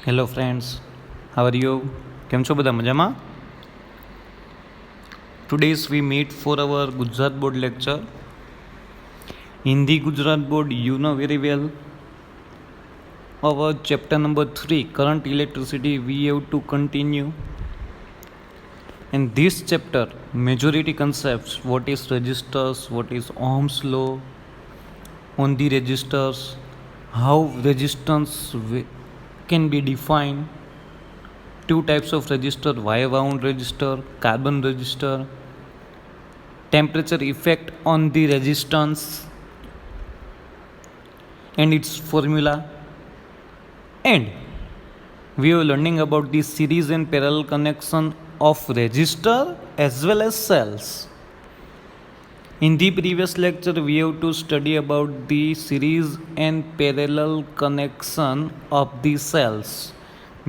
Hello friends, how are you? કેમ છો બધા? મજામાં? Today's we meet for our Gujarat board lecture. Hindi Gujarat board, you know very well. Our chapter number 3, current electricity, we have to continue. In this chapter, majority concepts, what is resistors, what is Ohm's law on the resistors, how resistance can be defined, two types of resistor, wire wound resistor, carbon resistor, temperature effect on the resistance and its formula, and we are learning about the series and parallel connection of resistor as well as cells. In the previous lecture, we have to study about the series and parallel connection of the cells.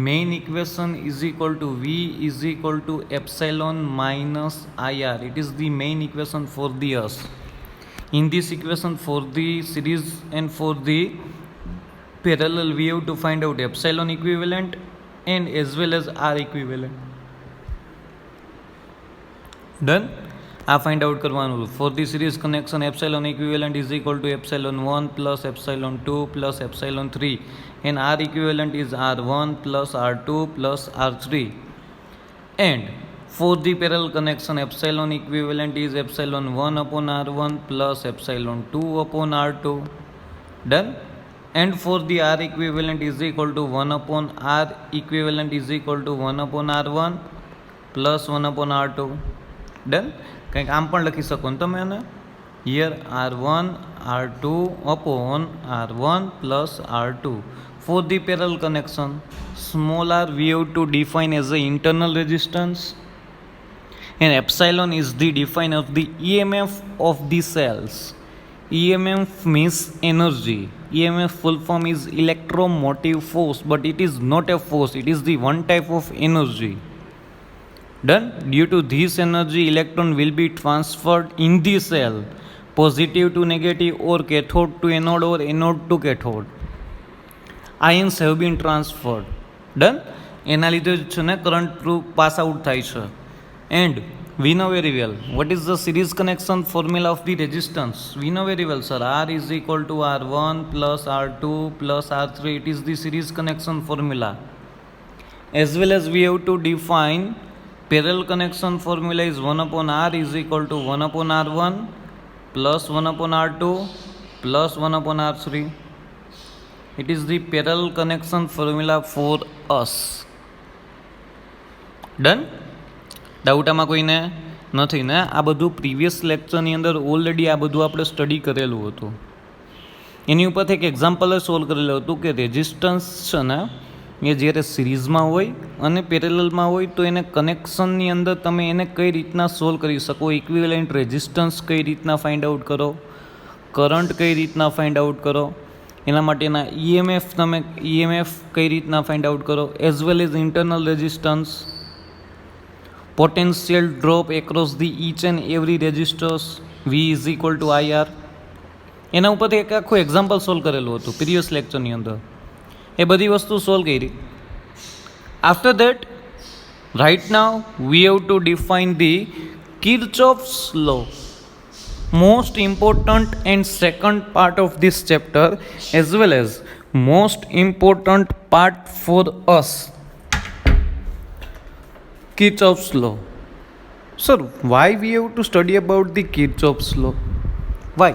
Main equation is equal to V is equal to epsilon minus IR. It is the main equation for the us. In this equation for the series and for the parallel, we have to find out epsilon equivalent and as well as R equivalent. Done? આ find out કરવાનું. Four the series connection epsilon equivalent is equal two epsilon 1 plus epsilon 2 plus epsilon 3 and R equivalent is R1 plus R2 plus R3. And for the parallel connection, epsilon equivalent is epsilon 1 upon R1 plus epsilon 2 upon R2. Done? And for the R equivalent is equal to 1 upon R equivalent is equal to 1 upon R1 plus 1 upon R2. Done? કંઈક આમ પણ લખી શકો ને તમે એને, here R1 R2 upon R1 plus R2. For the parallel connection, small r we have to define as the internal resistance, and epsilon is the define of the EMF of the cells. EMF means energy. EMF full form is electromotive force, but it is not a force, it is the one type of energy. Done? Due to this energy, electron will be transferred in the cell, positive to negative or cathode to anode or anode to cathode. Ions have been transferred. Done? એના લીધે છે ને current through pass out થાય છે. And we know very well what is the series connection formula of the resistance. We know very well, sir. R is equal to R1 plus R2 plus R3. It is the series connection formula. As well as we have to define parallel connection formula is 1 upon R is equal to 1 upon R1 plus 1 upon R2 plus 1 upon R3. It is the parallel connection formula for us. Done? Doubt આમાં કોઈને નથી ને? આ બધું previous લેક્ચરની અંદર already આ બધું આપણે સ્ટડી કરેલું હતું. એની ઉપરથી એક એક્ઝામ્પલ સોલ્વ કરેલું હતું કે રેઝિસ્ટન્સ છે ને એ જ્યારે સિરીઝમાં હોય અને પેરેલલમાં હોય તો એને કનેક્શનની અંદર તમે એને કઈ રીતના સોલ્વ કરી શકો, ઇક્વિવેલન્ટ રેઝિસ્ટન્સ કઈ રીતના ફાઇન્ડ આઉટ કરો, કરંટ કઈ રીતના ફાઇન્ડ આઉટ કરો, એના માટેના EMF તમે EMF કઈ રીતના ફાઇન્ડ આઉટ કરો, as well as internal resistance, potential drop across the each and every resistors, V is equal to IR. એના ઉપરથી એક આખું એક્ઝામ્પલ સોલ્વ કરેલું હતું પ્રીવિયસ લેક્ચરની અંદર. એ બધી વસ્તુ સોલ્વ કરી. After that right now we have to define the Kirchhoff's law, most important and second part of this chapter as well as most important part for us, Kirchhoff's law. Sir, why we have to study about the Kirchhoff's law? Why?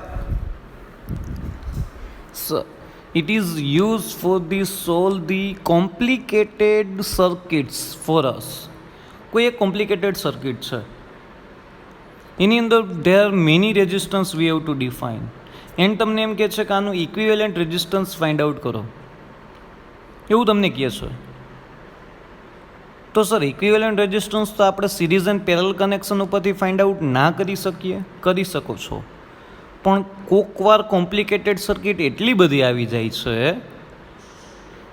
Sir, it is used for the solve the complicated circuits for us. કોઈ એક complicated circuit છે, એની અંદર there are many resistance we have to define, and તમને એમ કહે છે કે આનું equivalent resistance find out કરો, એવું તમને કહે છે. તો સર ઇક્વિવેલન્ટ રેઝિસ્ટન્સ તો આપણે સિરીઝ એન્ડ પેરેલલ કનેક્શન ઉપરથી ફાઇન્ડ આઉટ ના કરી શકીએ? કરી શકો છો, પણ કોકવાર કોમ્પ્લિકેટેડ સર્કિટ એટલી બધી આવી જાય છે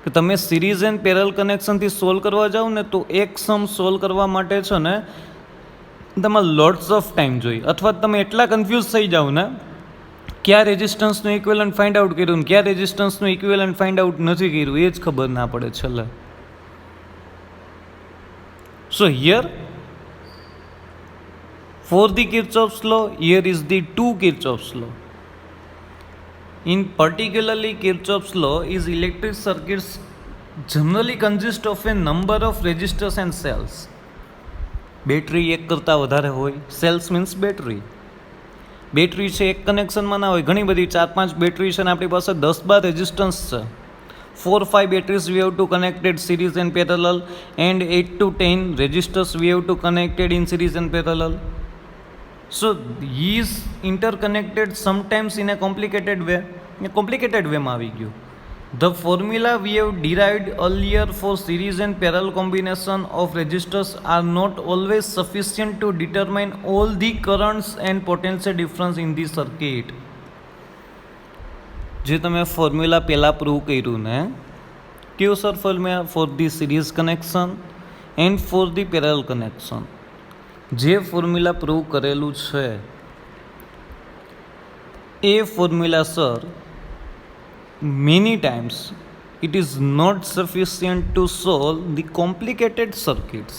કે તમે સિરીઝ એન્ડ પેરેલલ કનેક્શનથી સોલ્વ કરવા જાઓ ને તો એક સમ સોલ્વ કરવા માટે છે ને તમારે લોટ્સ ઓફ ટાઈમ જોઈએ, અથવા તમે એટલા કન્ફ્યુઝ થઈ જાઓ ને ક્યાં રેઝિસ્ટન્સનું ઇક્વિવેલન્ટ ફાઇન્ડ આઉટ કર્યું ને ક્યાં રેઝિસ્ટન્સનું ઇક્વિવેલન્ટ ફાઇન્ડ આઉટ નથી કર્યું એ જ ખબર ના પડે છેલ્લે. So here for the Kirchhoff's law, here is the 2 Kirchhoff's law. In particularly Kirchhoff's law is electric circuits generally consist of a number of resistors and cells. Battery એક કરતાં વધારે હોય, સેલ્સ મીન્સ બેટરી છે એક કનેક્શનમાં ના હોય, ઘણી બધી 4-5 બેટરી છે અને આપણી પાસે 10-12 રેઝિસ્ટન્સ છે. 4-5 batteries we have to connected series and parallel, and 8-10 resistors we have to connected in series and parallel. So these interconnected sometimes in a complicated way માં આવી ગયું. The formula we have derived earlier for series and parallel combination of resistors are not always sufficient to determine all the currents and potential difference in the circuit. જે તમે formula પહેલાં prove કર્યું ને, કેવું sir formula for the series connection and for the parallel connection? જે formula prove કરેલું છે એ formula sir many times it is not sufficient to solve the complicated circuits.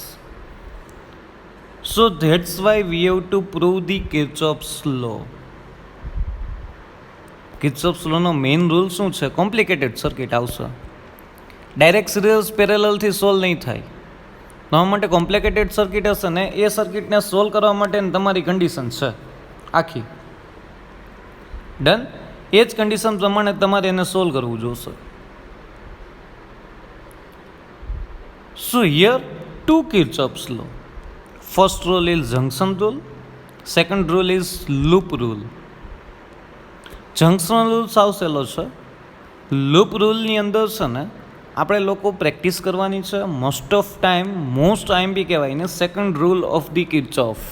So that's why we have to prove the Kirchhoff's law. Kirchhoff's law no main rule શું છે? Complicated circuit આવશે, direct series પેરેલલથી solve નહીં થાય. તમારા માટે complicated circuit હશે ને, એ સર્કિટને સોલ્વ કરવા માટે તમારી કન્ડિશન છે આખી ડન. એ જ કન્ડિશન પ્રમાણે તમારે એને સોલ્વ કરવું જોશે. સો here 2 Kirchhoff's law. First rule is junction rule, second rule is loop rule. Junction rule સાવ સહેલો છે. લૂપ રૂલની અંદર છે ને આપણે લોકો પ્રેક્ટિસ કરવાની છે. મોસ્ટ આઈએમપી કહેવાય ને second rule of the Kirchhoff.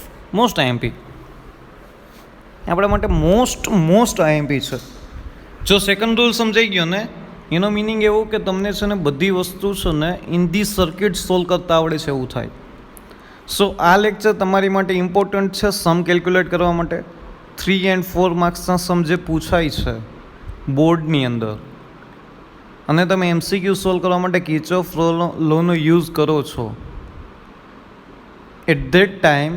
Most IMP આપણા માટે મોસ્ટ આઈએમપી છે. જો સેકન્ડ રૂલ સમજાઈ ગયો ને, એનો મિનિંગ એવું કે તમને છે ને બધી વસ્તુ છે ને ઇન ધી સર્કિટ સોલ્વ કરતા આવડે છે એવું થાય. સો આ લેક્ચર તમારી માટે ઇમ્પોર્ટન્ટ છે સમ કેલ્ક્યુલેટ કરવા માટે. 3 and 4 માર્ક્સના સમ જે પૂછાય છે બોર્ડની અંદર, અને તમે MCQ સોલ્વ કરવા માટે કિર્ચોફ લોનો યુઝ કરો છો, at that time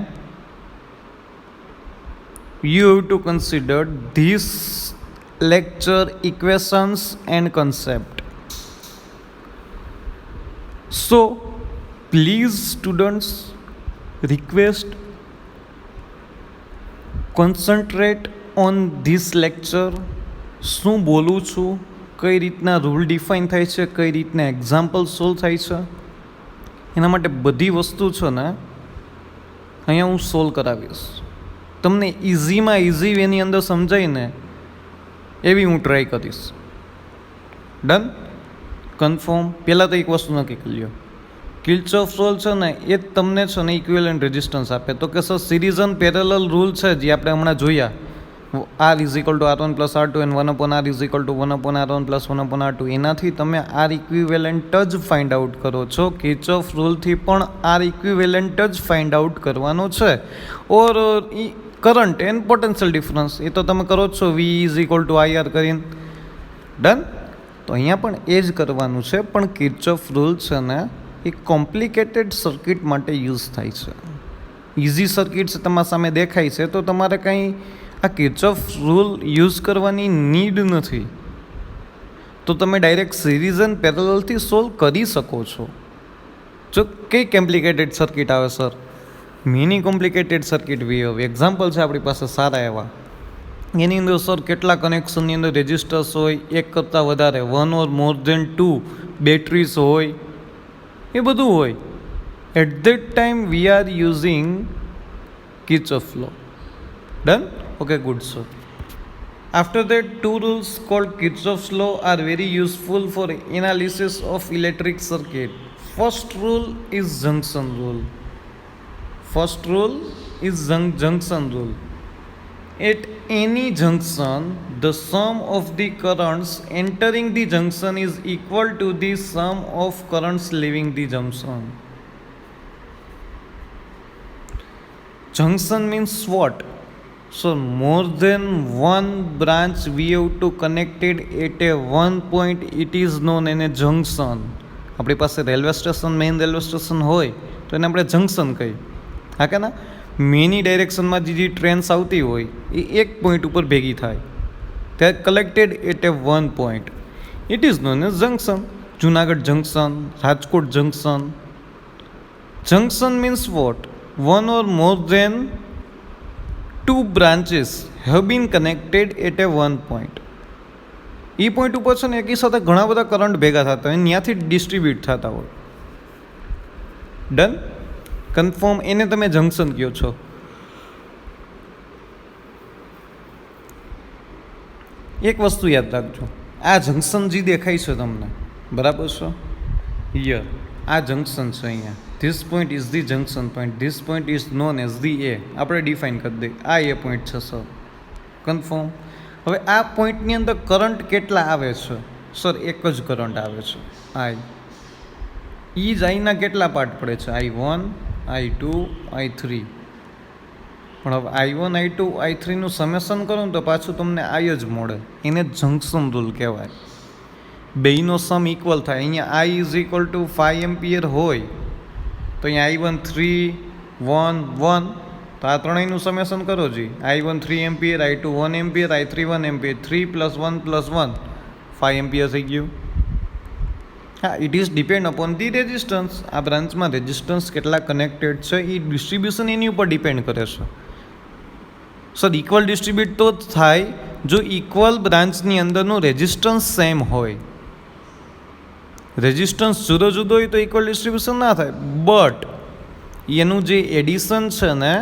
you have to consider this lecture equations and concept. So please students, request concentrate on this lecture. શું બોલું છું, કઈ રીતના રૂલ ડિફાઇન થાય છે, કઈ રીતના એક્ઝામ્પલ સોલ્વ થાય છે, એના માટે બધી વસ્તુ છે ને અહીંયા હું સોલ્વ કરાવીશ. તમને ઇઝીમાં ઇઝી વેની અંદર સમજાઈને એવી હું ટ્રાય કરીશ. ડન? કન્ફર્મ? પહેલાં તો એક વસ્તુ નક્કી કરી લો, કિર્ચોફ રૂલ છે ને એ જ તમને છે ને ઇક્વિવેલન્ટ રેઝિસ્ટન્સ આપે. તો કે sir series and parallel rule છે જે આપણે હમણાં જોયા, R = R1 + R2 and 1/R = 1/R1 + 1/R2, એનાથી તમે R ઇક્વિવેલન્ટ જ ફાઇન્ડ આઉટ કરો છો. કિર્ચોફ રૂલથી પણ R ઇક્વિવેલન્ટ જ ફાઇન્ડ આઉટ કરવાનો છે. ઓર કરંટ એન્ડ પોટેન્શિયલ ડિફરન્સ એ તો તમે કરો જ છો, V = IR કરીને. ડન? તો અહીંયા પણ એ જ કરવાનું છે. પણ કિર્ચોફ રૂલ છે ને એ કોમ્પ્લિકેટેડ સર્કિટ માટે યુઝ થાય છે. ઇઝી સર્કિટ્સ તમારા સામે દેખાય છે તો તમારે કંઈ આ કિર્ચોફ રૂલ યુઝ કરવાની નીડ નથી. તો તમે ડાયરેક્ટ સિરીઝ એન્ડ પેરેલલથી સોલ્વ કરી શકો છો. જો કઈ કોમ્પ્લિકેટેડ સર્કિટ આવે સર, મિની કોમ્પ્લિકેટેડ સર્કિટ વી હવે એક્ઝામ્પલ છે આપણી પાસે સારા એવા. એની અંદર સર કેટલા કનેક્શનની અંદર રેઝિસ્ટર્સ હોય, એક કરતાં વધારે, 1 or more than 2 બેટરીઝ હોય, એ બધું હોય. At that time we are using Kirchhoff law. Done? Okay, good sir. After that, 2 rules called Kirchhoff's law are very useful for analysis of electric circuit. First rule is junction rule. Junction rule. At any junction, the sum of the currents entering the junction is equal to the sum of currents leaving the junction. Junction means what? So more than one branch we have to connected at a one point, it is known as a junction. આપણી પાસે railway station, main railway station હોય તો એને આપણે junction કહીએ. હા કે ના, મેની ડાયરેક્શનમાં જે ટ્રેન્સ આવતી હોય એ એક પોઈન્ટ ઉપર ભેગી થાય, તે are collected at a one point. It is known as junction. Junagadh junction, Rajkot junction. Junction means what? One or more than two branches have been connected at a one point. એ point ઉપર છે ને એકી સાથે ઘણા બધા કરંટ ભેગા થતા હોય, ત્યાંથી ડિસ્ટ્રીબ્યુટ થતા હોય. ડન? કન્ફર્મ. એને તમે જંક્શન કહો છો. એક વસ્તુ યાદ રાખજો, આ જંક્શન જે દેખાય છે તમને, બરાબર છે, હિયર આ જંક્શન છે અહીંયા. This point is the junction point. This point is known as the A. આપણે ડિફાઇન કરી દઈએ, આ એ પોઈન્ટ છે સર. કન્ફર્મ. હવે આ પોઈન્ટની અંદર કરંટ કેટલા આવે છે? સર એક જ કરંટ આવે છે, આઈ. ઈ જ આઈના કેટલા પાર્ટ પડે છે? I1, I2, I3. પણ હવે I1, I2, I3નું સમેશન કરો ને તો પાછું તમને આઈ જ મળે. એને જંક્શન રૂલ કહેવાય. બેયનો સમ ઇક્વલ થાય. અહીંયા I is equal two 5 ampere હોય તો અહીંયા I1 3, 1, 1, તો આ ત્રણેયનું સમેશન કરો જી. I1 3 ampere, I2 1 ampere, I3 1 ampere. 3 + 1 + 1 5 ampere થઈ ગયું. હા, it is depend upon the resistance. આ બ્રાન્ચમાં રેઝિસ્ટન્સ કેટલા કનેક્ટેડ છે એ ડિસ્ટ્રીબ્યુશન એની ઉપર ડિપેન્ડ કરે છે. સર ઇક્વલ ડિસ્ટ્રીબ્યુટ તો જ થાય જો ઇક્વલ બ્રાન્ચની અંદરનું રેઝિસ્ટન્સ સેમ હોય. રેઝિસ્ટન્સ જુદો જુદો હોય તો ઇક્વલ ડિસ્ટ્રીબ્યુશન ના થાય. બટ એનું જે એડિશન છે ને,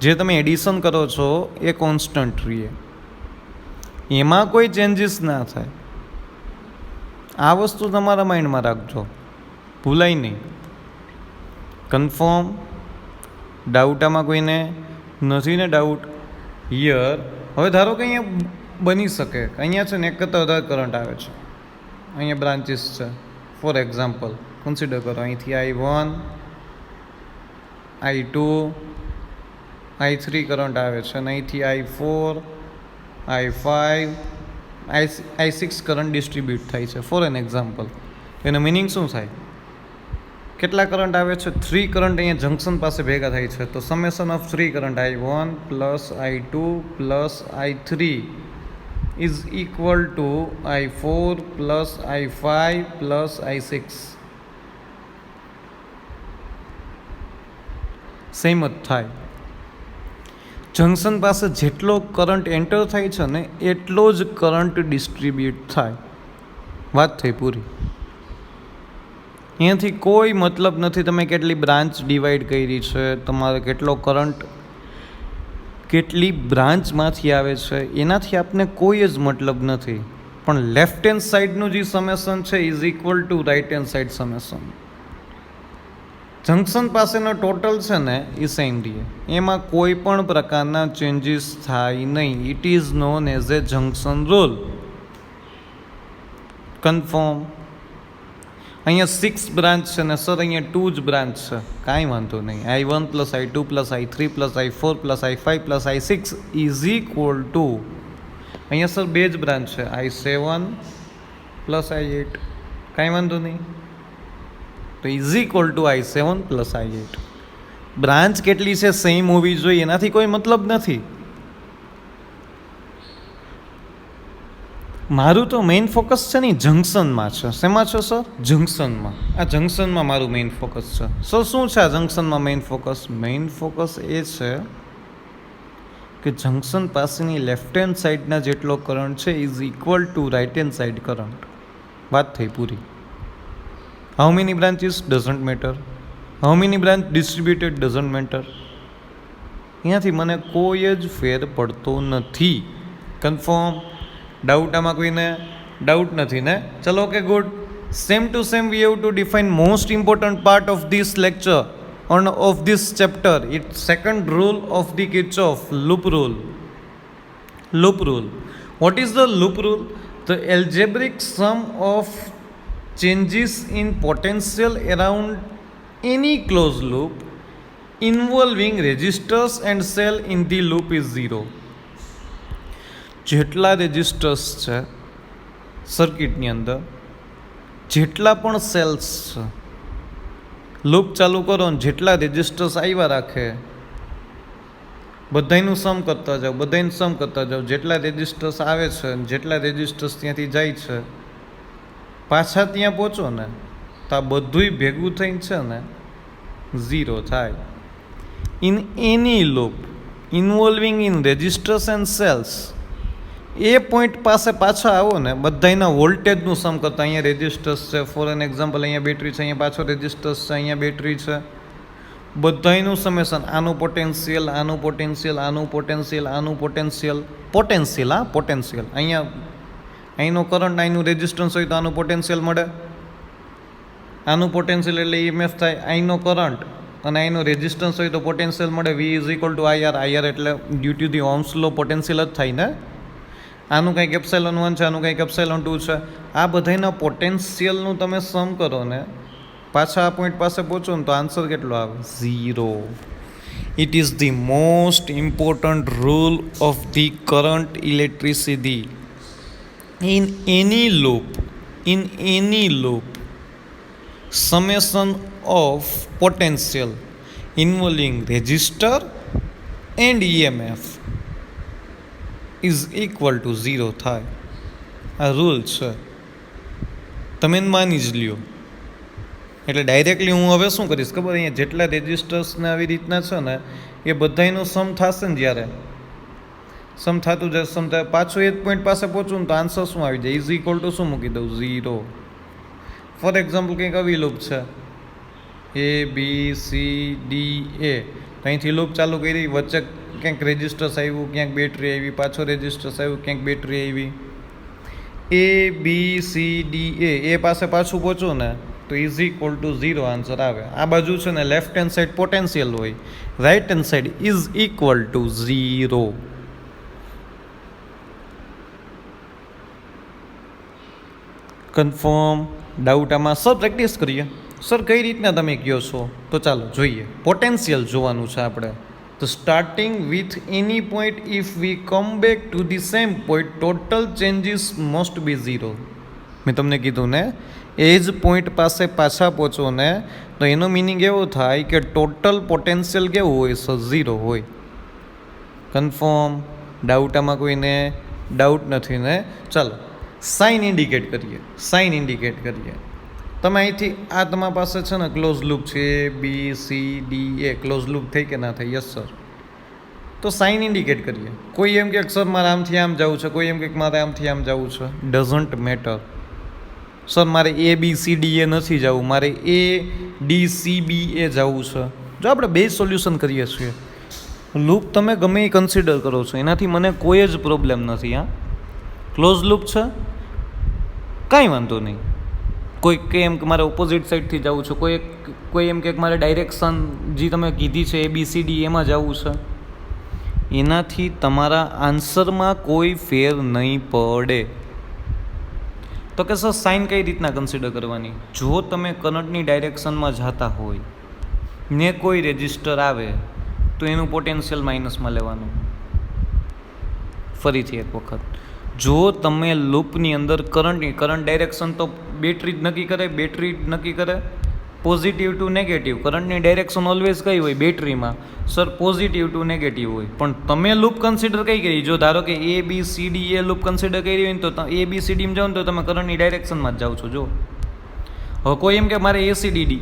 જે તમે એડિશન કરો છો એ કોન્સ્ટન્ટ રહે, એમાં કોઈ ચેન્જીસ ના થાય. આ વસ્તુ તમારા માઇન્ડમાં રાખજો, ભૂલાય નહીં. કન્ફર્મ? ડાઉટ આમાં કોઈને નથી ને? Doubt here. હવે ધારો કે અહીંયા બની શકે, અહીંયા છે ને એક કરતાં વધારે કરંટ આવે છે, અહીંયા બ્રાન્ચીસ છે. ફોર એક્ઝામ્પલ કન્સિડર કરો, અહીંથી I1, I2, I3 કરંટ આવે છે અને અહીંથી I4, I5, I6 current distribute થાય છે. For an example. એનો મિનિંગ શું થાય? કેટલા કરંટ આવે છે? 3 કરંટ અહીંયા જંક્શન પાસે ભેગા થાય છે. તો summation of 3 current I1 + I2 + I3 is equal to I4 + I5 + I6. Same જ થાય. જંક્શન પાસે જેટલો કરંટ એન્ટર થાય છે ને એટલો જ કરંટ ડિસ્ટ્રીબ્યુટ થાય. વાત થઈ પૂરી. અહીંયાથી કોઈ મતલબ નથી તમે કેટલી બ્રાન્ચ ડિવાઈડ કરી છે, તમારે કેટલો કરંટ કેટલી બ્રાન્ચમાંથી આવે છે, એનાથી આપને કોઈ જ મતલબ નથી. પણ લેફ્ટ હેન્ડ સાઈડનું જે સમેશન છે is equal to right hand side summation. Junction પાસેનો ટોટલ છે ને એ સેમ રહે, એમાં કોઈ પણ પ્રકારના ચેન્જીસ થાય નહીં. It is known as a junction rule. Confirm? અહીંયા 6 બ્રાન્ચ છે ને સર અહીંયા 2 જ બ્રાન્ચ છે, કાંઈ વાંધો નહીં. I1 + I2 + I3 + I4 + I5 + I6 is equal two, અહીંયા સર 2 જ બ્રાન્ચ છે, I7 + I8, કાંઈ વાંધો નહીં. તો is equal two I7 + I8. Branch કેટલી છે સેમ હોવી જોઈએ, એનાથી કોઈ મતલબ નથી. મારું તો મેઇન ફોકસ છે ને જંક્શનમાં છે. શેમાં છે સર? જંક્શનમાં. આ જંક્શનમાં મારું મેઇન ફોકસ છે. સર શું છે આ જંક્શનમાં મેઇન ફોકસ? મેઇન ફોકસ એ છે કે જંક્શન પાસેની લેફ્ટ હેન્ડ સાઈડના જેટલો કરંટ છે is equal to right hand side current. વાત થઈ પૂરી. How many branches? Doesn't matter. How many branch distributed? Doesn't matter. અહીંયાથી મને કોઈ જ ફેર પડતો નથી. કન્ફર્મ? ડાઉટ આમાં કોઈને? ડાઉટ નથી ને? ચલો okay, good. Same to same we have to define most important part of this lecture on of this chapter. It's second rule of the Kirchhoff loop rule. Loop rule. What is the loop rule? The algebraic sum of changes in potential around any closed loop involving resistors and cell in the loop is 0. જેટલા resistors છે સર્કિટની અંદર, જેટલા પણ cells છે loop ચાલુ કરો ને જેટલા રેજિસ્ટર્સ આવ્યા રાખે બધાનું સમ કરતા જાઓ, બધાનું સમ કરતા જાઓ. જેટલા રેજિસ્ટર્સ આવે છે જેટલા રેજિસ્ટર્સ ત્યાંથી જાય છે પાછા ત્યાં પહોંચો ને તો આ બધુંય ભેગું થઈને છે ને 0 થાય. In any loop involving in resistors and cells, A point પાસે પાછા આવો ને બધાના વોલ્ટેજનું સમ કરતા. અહીંયા રેજિસ્ટર્સ છે, ફોર એન એક્ઝામ્પલ અહીંયા બેટરી છે, અહીંયા પાછો રેજિસ્ટર્સ છે, અહીંયા બેટરી છે, બધાનું સમેશન. આનું પોટેન્શિયલ, આનું પોટેન્શિયલ, આનું પોટેન્શિયલ, આનું પોટેન્શિયલ, પોટેન્શિયલ, હા પોટેન્શિયલ. અહીંનો કરંટ, અહીંનું રેજિસ્ટન્સ હોય તો આનું પોટેન્શિયલ મળે, આનું પોટેન્શિયલ એટલે EMF થાય. અહીંનો કરંટ અને અહીંનો રેઝિસ્ટન્સ હોય તો પોટેન્શિયલ મળે. V is equal to IR. IR એટલે due to the Ohm's law potential જ થાય ને. આનું કંઈક ε1 છે, આનું કંઈક ε2 છે. આ બધાના પોટેન્શિયલનું તમે સમ કરો ને પાછા આ પોઈન્ટ પાસે પહોંચો ને તો આન્સર કેટલો આવે? 0. It is the most important rule of the current electricity. In any loop summation of potential involving resistor and EMF is equal to 0 થાય. આ રૂલ છે, તમે માની જ લ્યો. એટલે ડાયરેક્ટલી હું હવે શું કરીશ ખબર, અહીંયા જેટલા રેજિસ્ટર્સને આવી રીતના છે ને એ બધાનું સમ થશે ને, જ્યારે સમ થતું જશે, સમ થાય પાછું એ જ પોઈન્ટ પાસે પહોંચું ને તો આન્સર શું આવી જાય? ઇઝ ઇક્વલ ટુ શું મૂકી દઉં? 0. ફોર એક્ઝામ્પલ કંઈક આવી લૂપ છે ABCDA, અહીંથી લૂપ ચાલુ કરી, વચ્ચે ક્યાંક રેજિસ્ટર્સ આવ્યું, ક્યાંક બેટરી આવી, પાછો રેજિસ્ટર્સ આવ્યું, ક્યાંક બેટરી આવી. ABCDA એ પાસે પાછું પહોંચું ને તો ઇઝ ઇક્વલ ટુ 0 આન્સર આવે. આ બાજુ છે ને લેફ્ટ હેન્ડ સાઈડ પોટેન્શિયલ હોય, right hand side is equal to 0. Confirm? Doubt આમાં? સર પ્રેક્ટિસ કરીએ. સર કઈ રીતના તમે કહો છો? તો ચાલો જોઈએ. પોટેન્શિયલ જોવાનું છે આપણે. તો starting with any point if we come back to the same point total changes must be 0. મેં તમને કીધું ને એ જ પોઈન્ટ પાસે પાછા પહોંચો ને તો એનો મિનિંગ એવો થાય કે ટોટલ પોટેન્શિયલ કેવું હોય? 0 હોય. કન્ફર્મ? ડાઉટ આમાં કોઈને? ડાઉટ નથી ને? ચાલો સાઇન ઇન્ડિકેટ કરીએ. તમે અહીંથી આ તમારા પાસે છે ને ક્લોઝ લૂપ છે ABCDA, ક્લોઝ લૂપ થઈ કે ના થઈ? Yes sir. તો સાઇન ઇન્ડિકેટ કરીએ. કોઈ એમ કે સર મારે આમથી આમ જવું છે, કોઈ એમ કે મારે આમથી આમ જવું છે. Doesn't matter. સર મારે ABCDA નથી જવું, મારે ADCBA જવું છે. જો આપણે બે સોલ્યુશન કરીએ છીએ, લૂપ તમે ગમે એ કન્સિડર કરો છો, એનાથી મને કોઈ જ પ્રોબ્લેમ નથી. હા, ક્લોઝ લૂપ છે, કાંઈ વાંધો નહીં. કોઈ કે એમ કે મારે ઓપોઝિટ સાઈડથી જવું છે, કોઈ એમ કે મારે ડાયરેક્શન જે તમે કીધી છે ABCD એમાં જવું છે. એનાથી તમારા આન્સરમાં કોઈ ફેર નહીં પડે. તો કે સર સાઇન કઈ રીતના કન્સિડર કરવાની? જો તમે કરંટની ડાયરેક્શનમાં જતા હોય ને કોઈ રેજિસ્ટર આવે તો એનું પોટેન્શિયલ માઇનસમાં લેવાનું. ફરીથી એક વખત, જો તમે લૂપની અંદર કરંટ ડાયરેક્શન તો બેટરી જ નક્કી કરે, પોઝિટિવ ટુ નેગેટિવ. કરંટની ડાયરેક્શન ઓલવેઝ કઈ હોય બેટરીમાં? સર પોઝિટિવ ટુ નેગેટિવ હોય. પણ તમે લૂપ કન્સિડર કઈ કરી? જો ધારો કે ABCD એ લૂપ કન્સિડર કરી હોય ને તો ABCDમાં જાઓ ને તો તમે કરંટની ડાયરેક્શનમાં જ જાઓ છો. જો હવે કોઈ એમ કે મારે ADCBA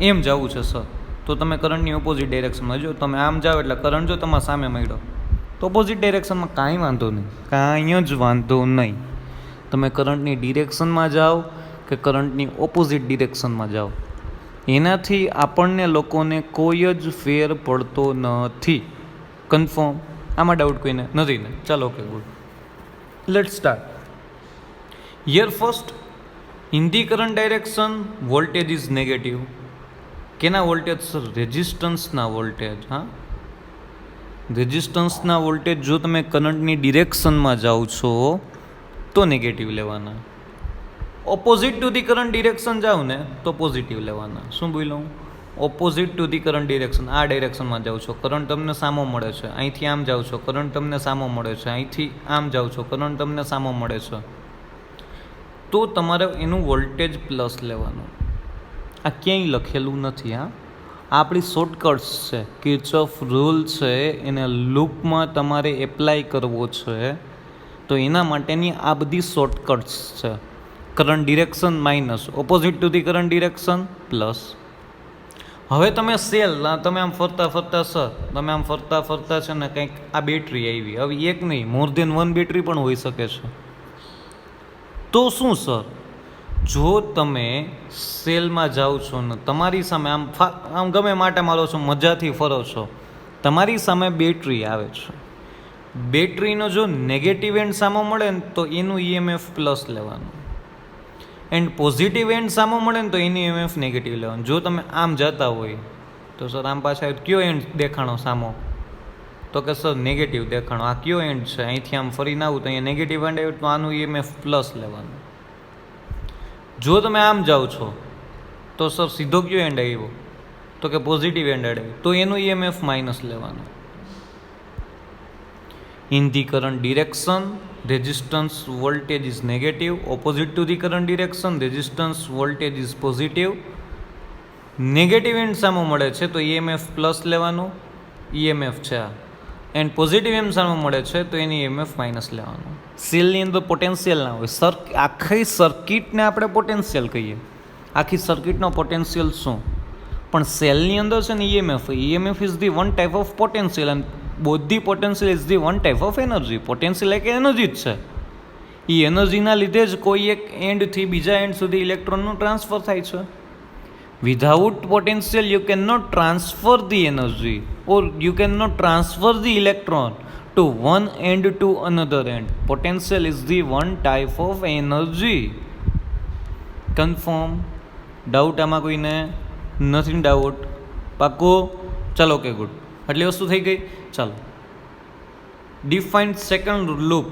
એમ જવું છે સર, તો તમે કરંટની ઓપોઝિટ ડાયરેક્શનમાં જો તમે આમ જાઓ એટલે કરંટ જો તમારા સામે મળ્યો તો ઓપોઝિટ ડાયરેક્શનમાં કાંઈ વાંધો નહીં, કાંઈ જ વાંધો નહીં. તમે કરંટની ડિરેક્શનમાં જાઓ કે કરંટની ઓપોઝિટ ડિરેક્શનમાં જાઓ, એનાથી આપણને લોકોને કોઈ જ ફેર પડતો નથી. કન્ફર્મ? આમાં ડાઉટ કોઈને નથી ને? ચાલો okay, good. Late start. Here first, in the current direction voltage is negative. કેના વોલ્ટેજ સર? રેઝિસ્ટન્સના વોલ્ટેજ. હા, રેઝિસ્ટન્સના વોલ્ટેજ જો તમે કરંટની ડિરેક્શનમાં જાઓ છો તો નેગેટિવ લેવાના. Opposite to the current direction જાઓ ને તો પોઝિટિવ લેવાના. શું બોલ્યો હું? Opposite to the current direction. આ ડાયરેક્શનમાં જાઓ છો, કરંટ તમને સામો મળે છે. અહીંથી આમ જાઓ છો, કરંટ તમને સામો મળે છે. અહીંથી આમ જાઓ છો, કરંટ તમને સામો મળે છે. તો તમારે એનું વોલ્ટેજ પ્લસ લેવાનું. આ ક્યાંય લખેલું નથી. હા, આપણી શોર્ટકટ્સ છે, કિર્ચોફ રૂલ છે, એને લૂપમાં તમારે એપ્લાય કરવો છે. તો એના માટેની આ બધી શોર્ટકટ્સ છે. Current direction minus, opposite to the current direction plus. હવે તમે સેલ, તમે આમ ફરતા ફરતા તમે આમ ફરતા ફરતા છે ને કંઈક આ બેટરી આવી. હવે એક નહીં, મોર દેન વન બેટરી પણ હોઈ શકે છે. તો શું સર, જો તમે સેલમાં જાઓ છો ને તમારી સામે આમ ગમે માટે મારો છો, મજાથી ફરો છો, તમારી સામે બેટરી આવે છે. બેટરીનો જો નેગેટિવ એન્ડ સામો મળે ને તો એનું ઈએમએફ પ્લસ લેવાનું, એન્ડ પોઝિટિવ એન્ડ સામો મળે ને તો એનું ઈએમએફ નેગેટિવ લેવાનું. જો તમે આમ જતા હોય તો સર આમ પાછા કયો એન્ડ દેખાણો સામો? તો કે સર નેગેટિવ દેખાણો. આ કયો એન્ડ છે? અહીંથી આમ ફરીને આવું તો અહીંયા નેગેટિવ એન્ડ આવ્યું તો આનું ઈએમએફ પ્લસ લેવાનું. જો તમે આમ જાઓ છો તો સર સીધો કયો એન્ડ આવ્યો? તો કે પોઝિટિવ એન્ડ આવ્યો, તો એનું ઈએમએફ માઇનસ લેવાનું. In the current direction, resistance voltage is negative. Opposite to the current direction, resistance voltage is positive. Negative end સામો મળે છે તો ઈએમએફ પ્લસ લેવાનું, ઈએમએફ છે આ. એન્ડ પોઝિટિવ એમ સામો મળે છે તો એની ઈએમએફ માઇનસ લેવાનું. સેલની અંદર પોટેન્શિયલ ના હોય. આખી સર્કિટને આપણે પોટેન્શિયલ કહીએ. આખી સર્કિટનો પોટેન્શિયલ શું? પણ સેલની અંદર છે ને EMF. EMF is the one type of potential and both the potential is the one type of energy. Potential એક એનર્જી જ છે. એ એનર્જીના લીધે જ કોઈ એક એન્ડથી બીજા એન્ડ સુધી ઇલેક્ટ્રોનનું ટ્રાન્સફર થાય છે. Without potential you can not transfer the energy or you can not transfer the electron to one end to another end. Potential is the one type of energy. Confirm? Doubt આમાં કોઈને નથી? Doubt પાક્કો? ચાલો, okay, good. આટલી વસ્તુ થઈ ગઈ. ચાલો, define second loop,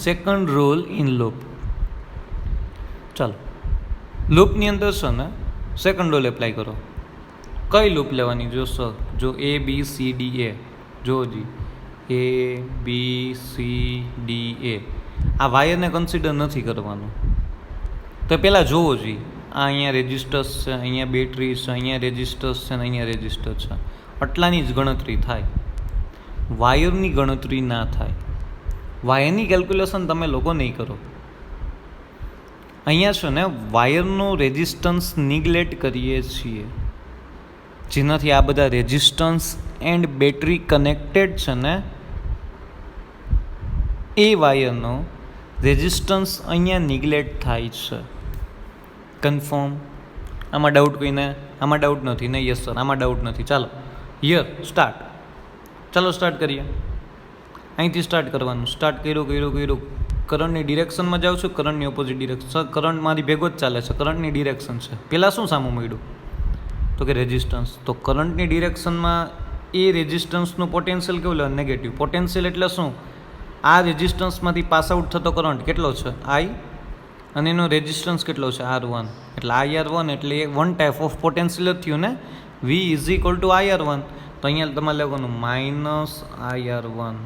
second rule in loop. ચાલો, લૂપની અંદર છે ને સેકન્ડ રૂલ એપ્લાય કરો. કઈ લૂપ લેવાની? જો સર, જો A B C D A, જો જી A B C D A, આ વાયરને કન્સિડર નથી કરવાનું. તો પહેલાં જોવો જોઈએ, આ અહીંયા રેજિસ્ટર્સ છે, અહીંયા બેટરી છે, અહીંયા રેજિસ્ટર્સ છે, અહીંયા રેજિસ્ટર છે. આટલાની જ ગણતરી થાય, વાયરની ગણતરી ના થાય. વાયરની કેલ્ક્યુલેશન તમે લોકો નહીં કરો. અહીંયા છે ને વાયરનો રેઝિસ્ટન્સ નિગ્લેક્ટ કરીએ છીએ, જેનાથી આ બધા રેઝિસ્ટન્સ એન્ડ બેટરી કનેક્ટેડ છે ને, એ વાયરનો રેઝિસ્ટન્સ અહીંયા નિગ્લેક્ટ થાય છે. કન્ફર્મ? આમાં ડાઉટ કોઈને? આમાં ડાઉટ નથી ને? યસ સર, આમાં ડાઉટ નથી. ચાલો, હિયર સ્ટાર્ટ. ચાલો સ્ટાર્ટ કરીએ. અહીંથી સ્ટાર્ટ કરવાનું. સ્ટાર્ટ કર્યું. કરંટની ડિરેક્શનમાં જાઉં છું, કરંટની ઓપોઝિટ ડિરેક્શન. સર કરંટ મારી ભેગો જ ચાલે છે, કરંટની ડિરેક્શન છે. પહેલાં શું સામું મળ્યું? તો કે રેઝિસ્ટન્સ. તો કરંટની ડિરેક્શનમાં એ રેઝિસ્ટન્સનું પોટેન્શિયલ કેવું લેવાનું? નેગેટિવ. પોટેન્શિયલ એટલે શું? આ રેઝિસ્ટન્સમાંથી પાસ આઉટ થતો કરંટ કેટલો છે? I, અને એનો રેઝિસ્ટન્સ કેટલો છે? R1. એટલે IR1 એટલે એ વન ટાઈપ ઓફ પોટેન્શિયલ જ થયું ને. V is equal two IR1. તો અહીંયા તમારે લેવાનું માઇનસ IR1.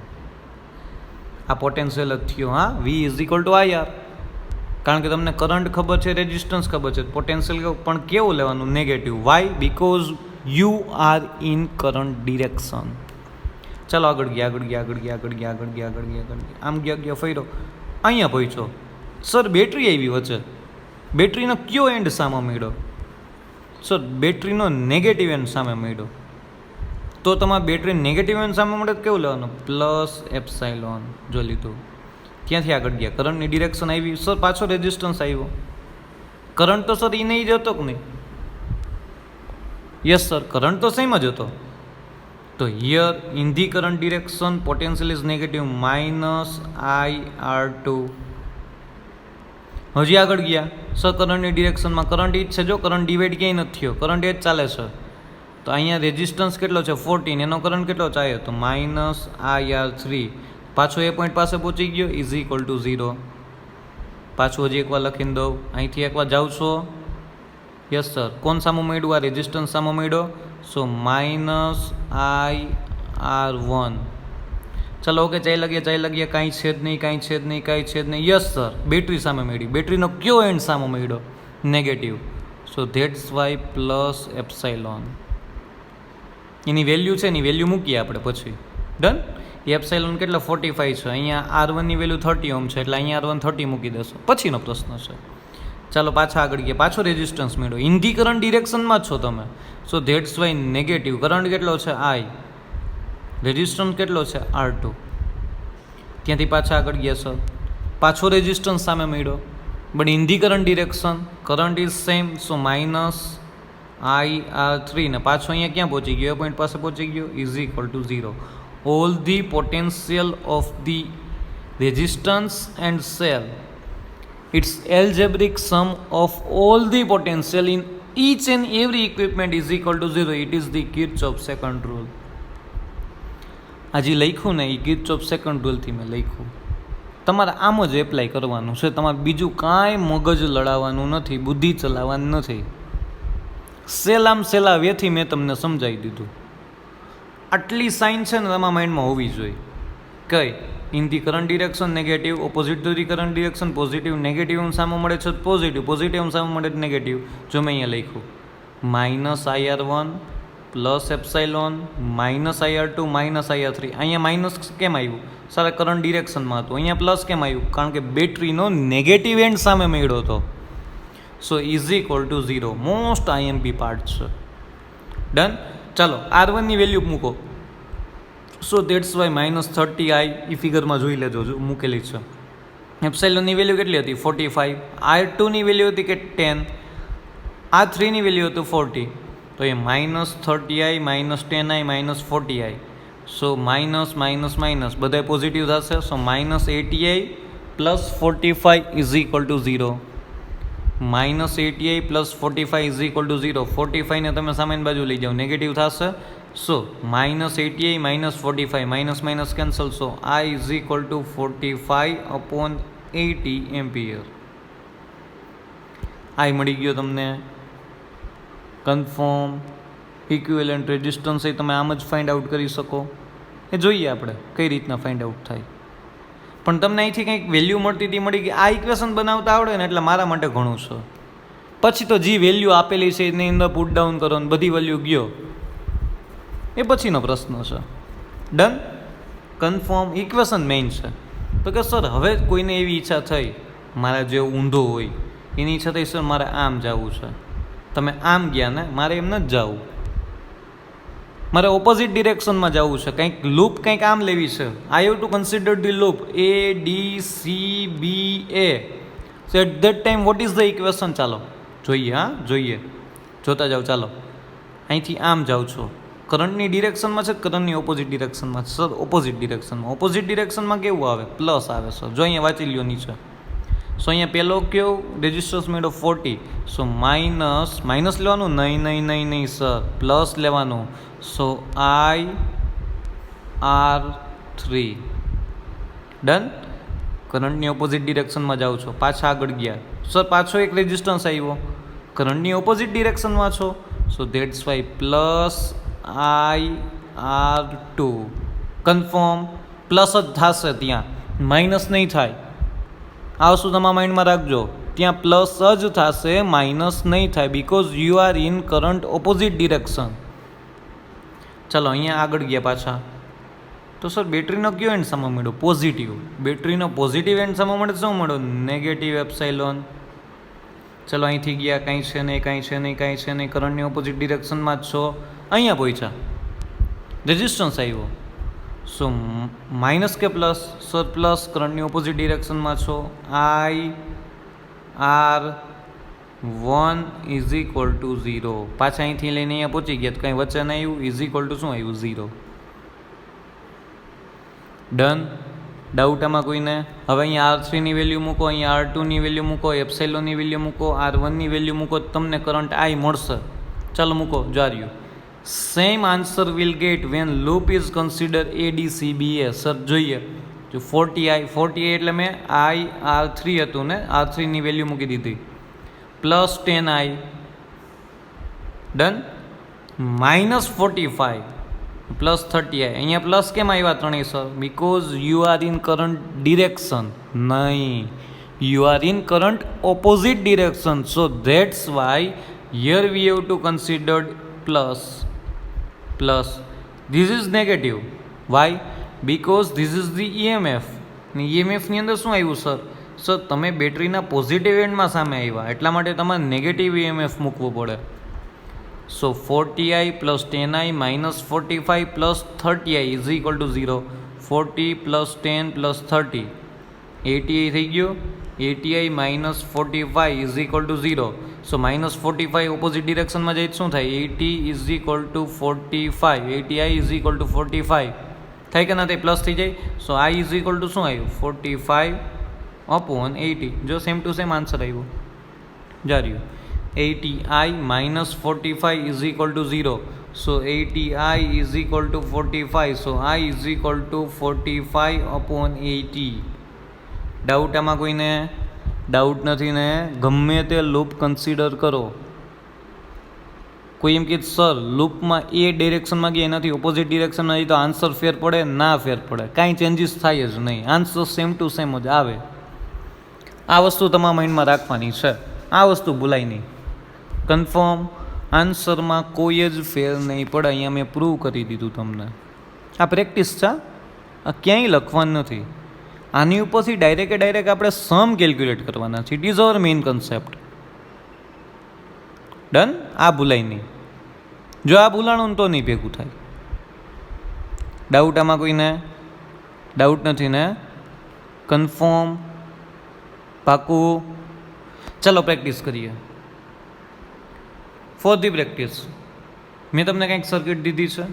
આ પોટેન્શિયલ જ થયો. હા, V is equal to IR. કારણ કે તમને કરંટ ખબર છે, રેઝિસ્ટન્સ ખબર છે, પોટેન્શિયલ પણ કેવું લેવાનું? Negative. Why? Because you are in current direction. ચાલો આગળ ગયા. આમ ગયા ફર્યો, અહીંયા પહોંચ્યો. સર બેટરી આવી વચ્ચે, બેટરીનો કયો એન્ડ સામે મળ્યો? સર બેટરીનો નેગેટિવ એન્ડ સામે મળ્યો. તો તમારે બેટરી નેગેટિવ એન્ડ સામે મળે તો કેવું લેવાનું? Plus epsilon. જો લીધું. ક્યાંથી આગળ ગયા? કરંટની ડિરેક્શન આવી. સર પાછો રેઝિસ્ટન્સ આવ્યો. કરંટ તો સર એ નહીં જ હતો કે નહીં? યસ સર, કરંટ તો સેમ જ હતો. તો here in the current direction potential is negative minus IR2. હજી આગળ ગયા. સર કરંટની ડિરેક્શનમાં કરંટ એ જ છે. જો કરંટ ડિવાઈડ ક્યાંય નથી થયો, કરંટ એ જ ચાલે છે. તો અહીંયા રેઝિસ્ટન્સ કેટલો છે? 14. એનો કરંટ કેટલો ચાલ્યો? તો માઇનસ IR3. પાછો એ પોઈન્ટ પાસે પહોંચી ગયો, ઇઝ ઇક્વલ ટુ 0. પાછું હજી એકવાર લખીને દઉં. અહીંથી એકવાર જાઉં છો. યસ સર, કોણ સામું મળ્યું? આ રેઝિસ્ટન્સ સામું મળ્યો. સો માઇનસ IR1. ચલો ઓકે, ચાઈ લાગીએ, કાંઈ છે જ નહીં. યસ સર, બેટરી સામે મળી. બેટરીનો કયો એન્ડ સામે મળ્યો? Negative. So that's Y plus epsilon. Any value છે, એની વેલ્યુ મૂકીએ આપણે પછી. ડન. એપ્સાઇલોન કેટલા? 45 છે. અહીંયા R1ની વેલ્યુ 30 ઓમ છે, એટલે અહીંયા R1 30 મૂકી દેશો. પછીનો પ્રશ્ન છે. ચાલો પાછા આગળ ગયા. પાછો રેઝિસ્ટન્સ મેળવો. ઇન ધી કરંટ ડિરેક્શનમાં જ છો તમે. સો ધેટ્સ વાય નેગેટિવ. કરંટ કેટલો છે? I. રેઝિસ્ટન્સ કેટલો છે? R2. ત્યાંથી પાછા આગળ ગયા સર. પાછો રેઝિસ્ટન્સ સામે મળ્યો, but in the current direction current is same. So minus IR3 ને પાછો અહીંયા ક્યાં પહોંચી ગયો? એ પોઈન્ટ પાસે પહોંચી ગયો. Is equal to 0. All the potential of the resistance and cell, it's algebraic sum of all the potential in each and every equipment is equal to 0. It is the Kirchhoff second rule. આજે લખ્યું ને એ Kirchhoff second રૂલથી મેં લખ્યું. તમારે આમ જ apply કરવાનું છે. તમારે બીજું કાંઈ મગજ લડાવવાનું નથી, બુદ્ધિ ચલાવવાની નથી. સેલા વેથી મેં તમને સમજાવી દીધું. આટલી સાઇન છે ને તમારા માઇન્ડમાં હોવી જોઈએ. કઈ? In the current direction negative, opposite to the current direction positive, negative સામે મળે છે પોઝિટિવ સામે મળે નેગેટિવ. જો મેં અહીંયા લખ્યું minus IR1 plus epsilon minus IR2 minus IR3. અહીંયા માઇનસ કેમ આવ્યું? સારા કરંટ ડિરેક્શનમાં હતું. અહીંયા પ્લસ કેમ આવ્યું? કારણ કે બેટરીનો નેગેટિવ એન્ડ સામે મળ્યો હતો. સો is equal to 0. Most IMP part છે. ડન. ચાલો R1ની વેલ્યુ મૂકો. સો દેટ્સ વાય માઇનસ 30I. એ ફિગરમાં જોઈ લેજો, જો મૂકેલી છે. એપ્સાઇલોનની વેલ્યુ કેટલી હતી? 45. R2ની વેલ્યુ હતી કે 10. R3ની વેલ્યુ હતું 40. તો એ minus 30I minus 10I minus 40I. So minus બધા પોઝિટિવ થશે. So minus 80I plus 45 is equal to 0. Minus 80I plus 45 is equal to 0. 45ને તમે સામેની બાજુ લઈ જાઓ, નેગેટિવ થશે. So minus 80I minus 45, minus cancel. So I is equal to 45/80 ampere. I મળી ગયો તમને. કન્ફર્મ. ઇક્વિવેલન્ટ રેઝિસ્ટન્સ એ તમે આમ જ ફાઇન્ડ આઉટ કરી શકો. એ જોઈએ આપણે કઈ રીતના ફાઇન્ડ આઉટ થાય. પણ તમને અહીંથી કંઈક વેલ્યુ મળતી હતી, મળી ગઈ. આ ઇક્વેશન બનાવતા આવડે ને એટલે મારા માટે ઘણું છે. પછી તો જે વેલ્યુ આપેલી છે એની અંદર પુટ ડાઉન કરો ને બધી વેલ્યુ ગયો, એ પછીનો પ્રશ્ન છે. ડન. કન્ફર્મ. ઇક્વેશન મેઇન છે. તો કે સર હવે કોઈને એવી ઈચ્છા થઈ, મારા જે ઊંધો હોય એની ઈચ્છા થઈ, સર મારે આમ જવું છે. તમે આમ ગયા ને, મારે એમ નથી જવું, મારે ઓપોઝિટ ડિરેક્શનમાં જવું છે. કંઈક લૂપ કંઈક આમ લેવી છે. I have to consider the loop ADCBA. So at that time what is the equation? ચાલો જોઈએ. જોઈએ, જોતા જાઓ. ચાલો અહીંથી આમ જાઉં છો, કરંટની ડિરેક્શનમાં છે, કરંટની ઓપોઝિટ ડિરેક્શનમાં છે. સર ઓપોઝિટ ડિરેક્શનમાં કેવું આવે? પ્લસ આવે. સર જો અહીંયા વાંચી લ્યો નીચે. સો અહીંયા પહેલો કયો રેઝિસ્ટન્સ મેળો? 40. સો માઇનસ લેવાનું? નહીં સર, પ્લસ લેવાનું. સો IR3. ડન. કરંટની ઓપોઝિટ ડિરેક્શનમાં જાઓ છો. પાછા આગળ ગયા. સર પાછો એક રેઝિસ્ટન્સ આવ્યો, કરંટની ઓપોઝિટ ડિરેક્શનમાં છો. સો that's Y plus IR2. Confirm. Plus જ થશે, ત્યાં માઇનસ નહીં થાય. આ વસ્તુ તમારા માઇન્ડમાં રાખજો. ત્યાં પ્લસ જ થશે, માઇનસ નહીં થાય, because you are in current opposite direction. ચાલો અહીંયા આગળ ગયા પાછા. તો સર બેટરીનો કયો એન્ડ સામે મળ્યો? પોઝિટિવ. બેટરીનો પોઝિટિવ એન્ડ સામે મળે શું મળ્યો? Negative epsilon. ચલો અહીંથી ગયા, કાંઈ છે નહીં. કરંટની ઓપોઝિટ ડિરેક્શનમાં જ છો. અહીંયા પહોંચ્યા, રેઝિસ્ટન્સ આવ્યો. સો માઇનસ કે પ્લસ? Sir plus. કરંટની ઓપોઝિટ ડિરેક્શનમાં છો. IR1 is equal to 0. પાછા અહીંથી લઈને અહીંયા પહોંચી ગયા તો કંઈ વચ્ચે નહીં આવ્યું. ઇઝ ઇક્વલ ટુ શું આવ્યું? 0. ડન. ડાઉટ આમાં કોઈને? હવે અહીંયા R3ની વેલ્યુ મૂકો, અહીંયા R2ની વેલ્યુ મૂકો, એપ્સાઇલોનની વેલ્યુ મૂકો, R1ની વેલ્યુ મૂકો, તમને કરંટ I મળશે. ચાલો મૂકો, જાર્યું. Same answer will get when loop is consider ADCBA. Sir જોઈએ, જો 40I એટલે મેં IR3 હતું ને, R3ની વેલ્યુ મૂકી દીધી, plus 10I. Done. Minus 45 plus 30i. અહીંયા પ્લસ કેમ આવ્યા ત્રણેય sir? Because you are in current direction. નહીં, you are in current opposite direction. So that's why here we have to considered plus. This is negative. Why? Because this is the EMF. EMFની અંદર શું આવ્યું sir? Sir તમે બેટરીના positive એન્ડમાં સામે આવ્યા, એટલા માટે તમારે નેગેટિવ EMF મૂકવું પડે. So 40i plus 10i minus 45 plus 30i is equal to 0. 40 plus 10 plus 30 80i થઈ ગયો. 80i minus 45 is equal to 0. So minus 45 opposite ડિરેક્શનમાં જાય શું થાય? 80 is equal to 45. 80i is equal to 45 થાય કે ના થાય? પ્લસ થઈ જાય. So i is equal to શું આવ્યું? 45 અપોન 80. જો સેમ ટુ સેમ આન્સર આવ્યો. જાર્યું 80i minus 45 is equal to 0. So 80i is equal to 45. So I is equal to 45 upon 80. Doubt આમાં કોઈને? ડાઉટ નથી ને? ગમે તે લૂપ કન્સિડર કરો. કોઈ એમ કે સર લૂપમાં એ ડિરેક્શનમાં ગયા એનાથી ઓપોઝિટ ડિરેક્શનમાં જઈએ તો આન્સર ફેર પડે? ના ફેર પડે, કાંઈ ચેન્જીસ થાય જ નહીં, આન્સર સેમ ટુ સેમ જ આવે. આ વસ્તુ તમારા માઇન્ડમાં રાખવાની છે, આ વસ્તુ ભૂલાય નહીં. કન્ફર્મ? આન્સરમાં કોઈ જ ફેર નહીં પડે. અહીંયા મેં પ્રૂવ કરી દીધું તમને. આ પ્રેક્ટિસ છે, આ ક્યાંય લખવાનું નથી. આની ઉપરથી ડાયરેક્ટ આપણે સમ કેલ્ક્યુલેટ કરવાના છે. It is our main concept. Done? આ ભૂલાય નહીં. જો આ ભૂલાણું તો નહીં ભેગું થાય. ડાઉટ આમાં કોઈને? ડાઉટ નથી ને? કન્ફર્મ? પાકું? ચલો પ્રેક્ટિસ કરીએ. ફોર ધી પ્રેક્ટિસ મેં તમને કંઈક સર્કિટ દીધી છે.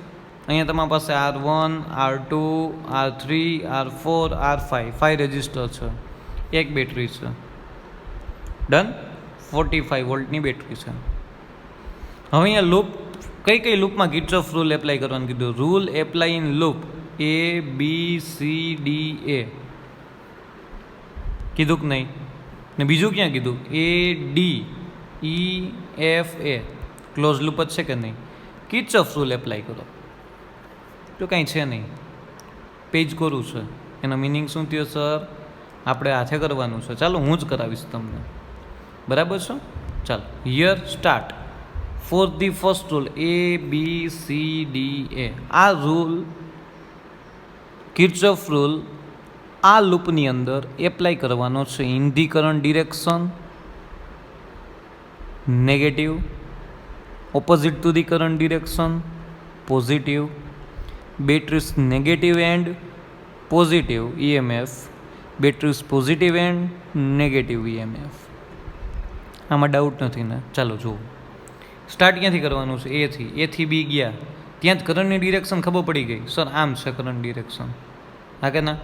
અહીંયા તમારી પાસે R1, R2, R3, R4, R5 5 resistor છે, એક બેટરી છે. ડન? 45 વોલ્ટની બેટરી છે. હવે અહીંયા લૂપ કઈ લૂપમાં કિર્ચોફ રૂલ એપ્લાય કરવાનું કીધું? Rule apply in loop ABCDA કીધું કે નહીં? ને બીજું ક્યાં કીધું? ADEFA ક્લોઝ લૂપ જ છે કે નહીં? કિર્ચોફ રૂલ એપ્લાય કરો. તો કાંઈ છે નહીં, પેજ કોરું છે. એનો મિનિંગ શું થયો સર? આપણે હાથે કરવાનું છે. ચાલો હું જ કરાવીશ તમને, બરાબર છે? ચાલો here start. For the first rule ABCDA. આ રૂલ કિર્ચોફ રૂલ આ લૂપની અંદર એપ્લાય કરવાનો છે. In the current direction negative, opposite to the current direction positive, batteries negative and positive EMF, batteries positive and negative EMF. આમાં doubt નથી ને? ચાલો જુઓ, સ્ટાર્ટ ક્યાંથી કરવાનું છે? એથી બી ગયા, ત્યાં જ કરંટની ડિરેક્શન ખબર પડી ગઈ. સર આમ છે કરંટ ડિરેક્શન, હા કે ના?